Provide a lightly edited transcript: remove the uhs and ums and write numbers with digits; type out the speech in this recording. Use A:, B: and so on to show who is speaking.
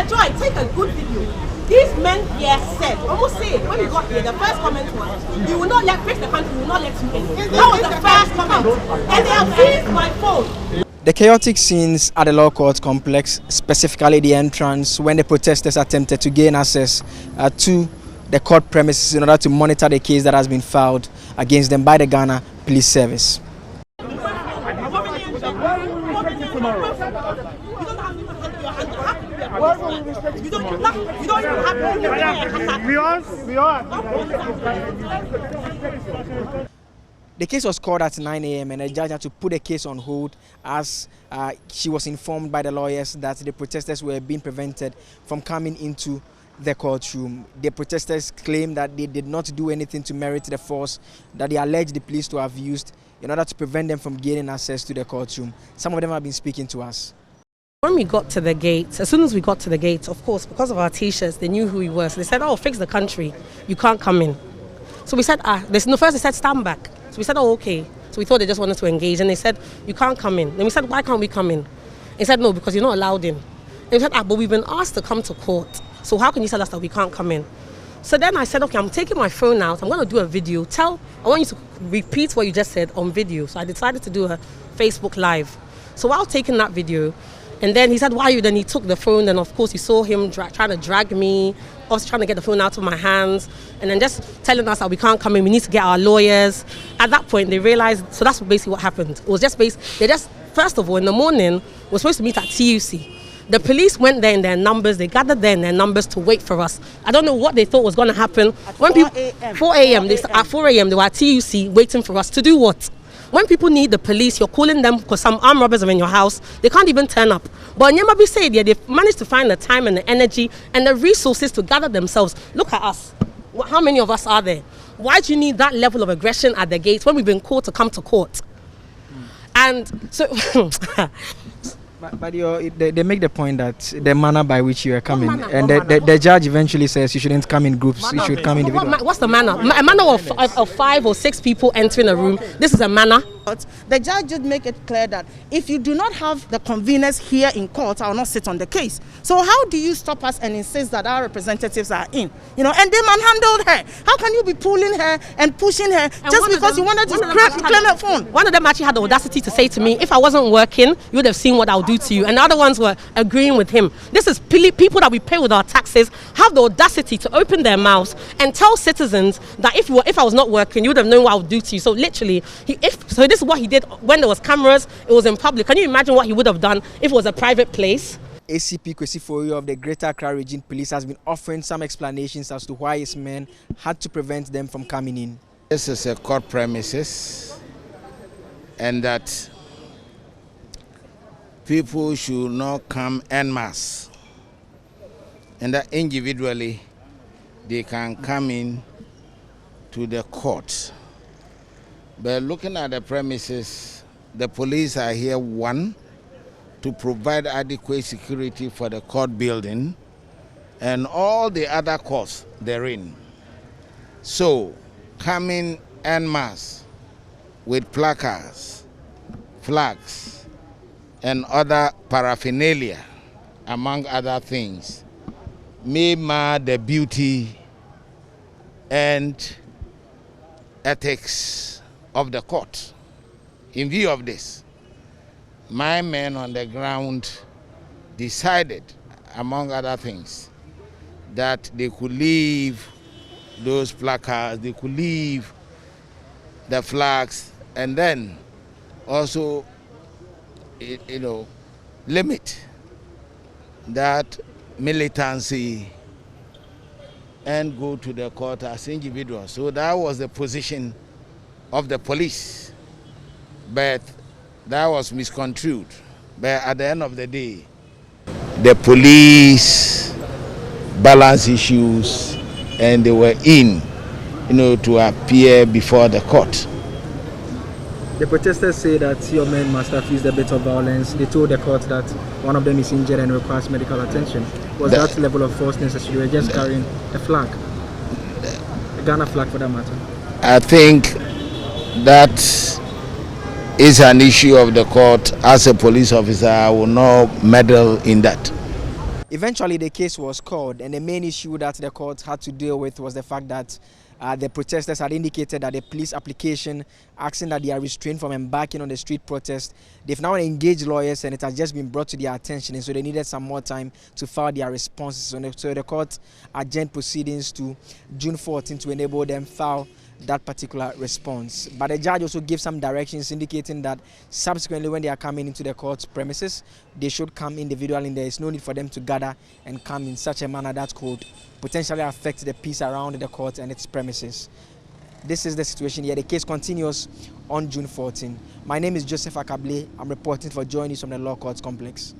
A: Joy, take a good video. These men here said, almost say, when we got here, the first comment was, you will not let Fix the Country, will not let you in. That was the first comment. And they have seized my phone.
B: The chaotic scenes at the law court complex, specifically the entrance, when the protesters attempted to gain access to the court premises in order to monitor the case that has been filed against them by the Ghana Police Service. The case was called at 9 a.m. and the judge had to put the case on hold as she was informed by the lawyers that the protesters were being prevented from coming into the courtroom. The protesters claim that they did not do anything to merit the force that they alleged the police to have used in order to prevent them from gaining access to the courtroom. Some of them have been speaking to us.
C: When we got to the gate, as soon as we got to the gate, of course, because of our t-shirts, they knew who we were. So they said, oh, Fix the Country, you can't come in. So we said, first they said, stand back. So we said, oh, okay. So we thought they just wanted to engage. And they said, you can't come in. Then we said, why can't we come in? They said, no, because you're not allowed in. And we said, but we've been asked to come to court. So how can you tell us that we can't come in? So then I said, okay, I'm taking my phone out. I'm going to do a video. I want you to repeat what you just said on video. So I decided to do a Facebook Live. So while taking that video, and then he said, why are you? Then he took the phone, and of course you saw him trying to drag me, us trying to get the phone out of my hands, and then just telling us that we can't come in, we need to get our lawyers. At that point, they realized, so that's basically what happened. It was just first of all, in the morning, we're supposed to meet at TUC. The police went there in their numbers, they gathered there in their numbers to wait for us. I don't know what they thought was going to happen.
A: At 4 a.m.
C: At 4 a.m. they were at TUC waiting for us to do what? When people need the police, you're calling them because some armed robbers are in your house. They can't even turn up. But Nyamabi said, yeah, they've managed to find the time and the energy and the resources to gather themselves. Look at us. How many of us are there? Why do you need that level of aggression at the gates when we've been called to come to court? And so...
B: But they make the point that the manner by which you are coming, and the judge eventually says you shouldn't come in groups, you should come individually.
C: What's the manner? A manner of 5 or 6 people entering a room. This is a manner.
A: The judge did make it clear that if you do not have the conveners here in court, I will not sit on the case. So how do you stop us and insist that our representatives are in? You know, and they manhandled her. How can you be pulling her and pushing her just because you wanted to claim her phone?
C: One of them actually had the audacity to say to me, if I wasn't working, you would have seen what I would do to you. And the other ones were agreeing with him. This is people that we pay with our taxes have the audacity to open their mouths and tell citizens that if I was not working, you would have known what I would do to you. So literally, this is what he did when there was cameras, it was in public. Can you imagine what he would have done if it was a private place?
B: ACP Kwesi Forio of the Greater Accra Region Police has been offering some explanations as to why his men had to prevent them from coming in.
D: This is a court premises, and that people should not come en masse, and that individually they can come in to the court. But looking at the premises, the police are here, one, to provide adequate security for the court building and all the other courts therein. So, coming en masse with placards, flags, and other paraphernalia, among other things, may mar the beauty and ethics of the court. In view of this, my men on the ground decided, among other things, that they could leave those placards, they could leave the flags, and then also, limit that militancy and go to the court as individuals. So that was the position of the police, but that was misconstrued. But at the end of the day, the police balance issues, and they were in, to appear before the court.
B: The protesters say that your men must have used a bit of violence. They told the court that one of them is injured and requires medical attention. Was that level of force necessary? They were just carrying a flag, a Ghana flag for that matter.
D: I think that is an issue of the court. As a police officer, I will not meddle in that.
B: Eventually, the case was called, and the main issue that the court had to deal with was the fact that the protesters had indicated that the police application asking that they are restrained from embarking on the street protest. They've now engaged lawyers, and it has just been brought to their attention, and so they needed some more time to file their responses. So the court adjourned proceedings to June 14 to enable them file that particular response. But the judge also gave some directions indicating that subsequently when they are coming into the court's premises, they should come individually, and there is no need for them to gather and come in such a manner that could potentially affect the peace around the court and its premises. This is the situation here. The case continues on June 14. My name is Joseph Akable. I'm reporting for Joy News from the Law Courts Complex.